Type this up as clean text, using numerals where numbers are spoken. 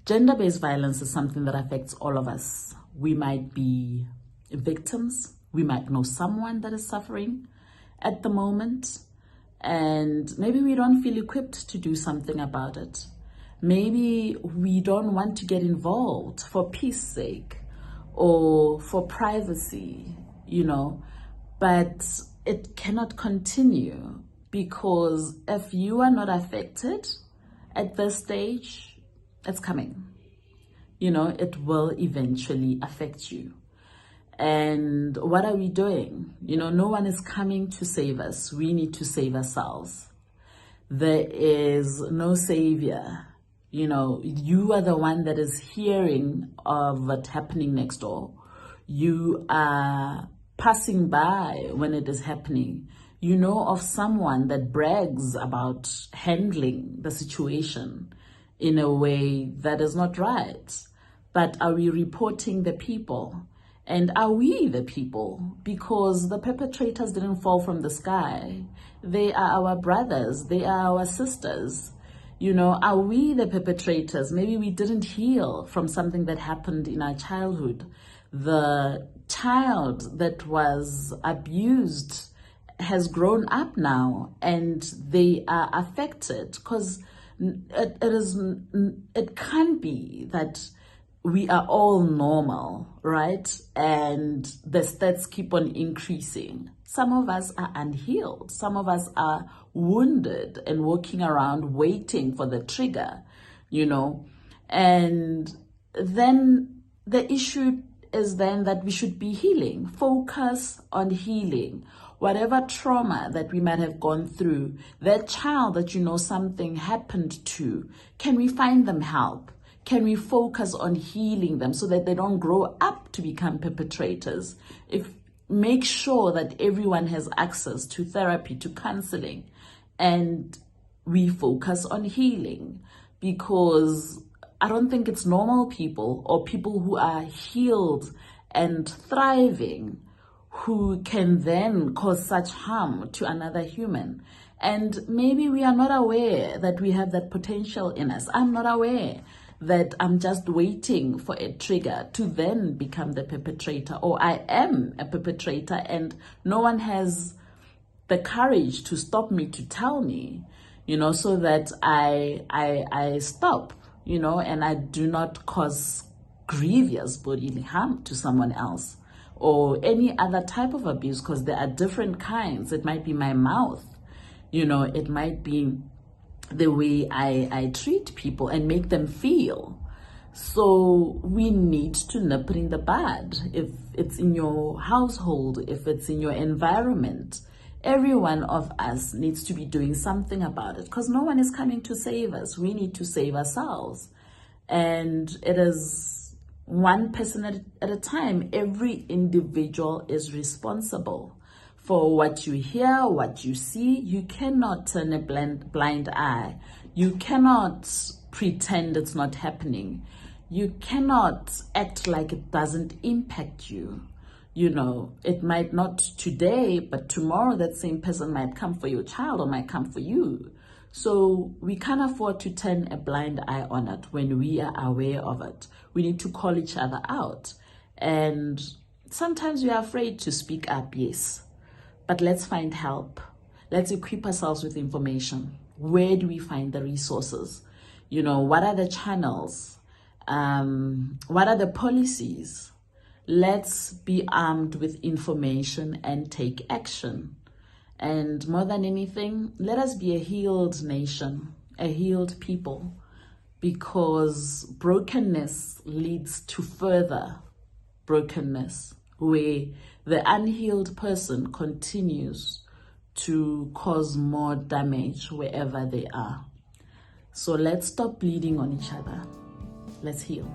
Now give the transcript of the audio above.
Gender-based violence is something that affects all of us. We might be victims. We might know someone that is suffering at the moment, and maybe we don't feel equipped to do something about it. Maybe we don't want to get involved for peace sake or for privacy, but it cannot continue, because if you are not affected at this stage, it's coming. It will eventually affect you. And what are we doing? No one is coming to save us. We need to save ourselves. There is no savior. You are the one that is hearing of what's happening next door. You are passing by when it is happening. You know of someone that brags about handling the situation in a way that is not right. But are we reporting the people? And are we the people? Because the perpetrators didn't fall from the sky. They are our brothers. They are our sisters. Are we the perpetrators? Maybe we didn't heal from something that happened in our childhood. The child that was abused has grown up now, and they are affected, because it can't be that we are all normal, right? And the stats keep on increasing. Some of us are unhealed. Some of us are wounded and walking around waiting for the trigger, And then the issue is then that we should be healing. Focus on healing. Whatever trauma that we might have gone through, that child that something happened to, can we find them help? Can we focus on healing them so that they don't grow up to become perpetrators? Make sure that everyone has access to therapy, to counseling, and we focus on healing, because I don't think it's normal people or people who are healed and thriving who can then cause such harm to another human. And maybe we are not aware that we have that potential in us. I'm not aware that I'm just waiting for a trigger to then become the perpetrator, or I am a perpetrator and no one has the courage to stop me, to tell me, so that I stop, and I do not cause grievous bodily harm to someone else or any other type of abuse, because there are different kinds. It might be my mouth, it might be the way I treat people and make them feel. So we need to nip it in the bud. If it's in your household, if it's in your environment, every one of us needs to be doing something about it, because no one is coming to save us. We need to save ourselves. And it is one person at a time. Every individual is responsible for what you hear, what you see. You cannot turn a blind eye. You cannot pretend it's not happening. You cannot act like it doesn't impact you. It might not today, but tomorrow that same person might come for your child or might come for you. So we can't afford to turn a blind eye on it when we are aware of it. We need to call each other out. And sometimes we are afraid to speak up, yes. But let's find help. Let's equip ourselves with information. Where do we find the resources? What are the channels? What are the policies? Let's be armed with information and take action. And more than anything, let us be a healed nation, a healed people, because brokenness leads to further brokenness, where the unhealed person continues to cause more damage wherever they are. So let's stop bleeding on each other. Let's heal.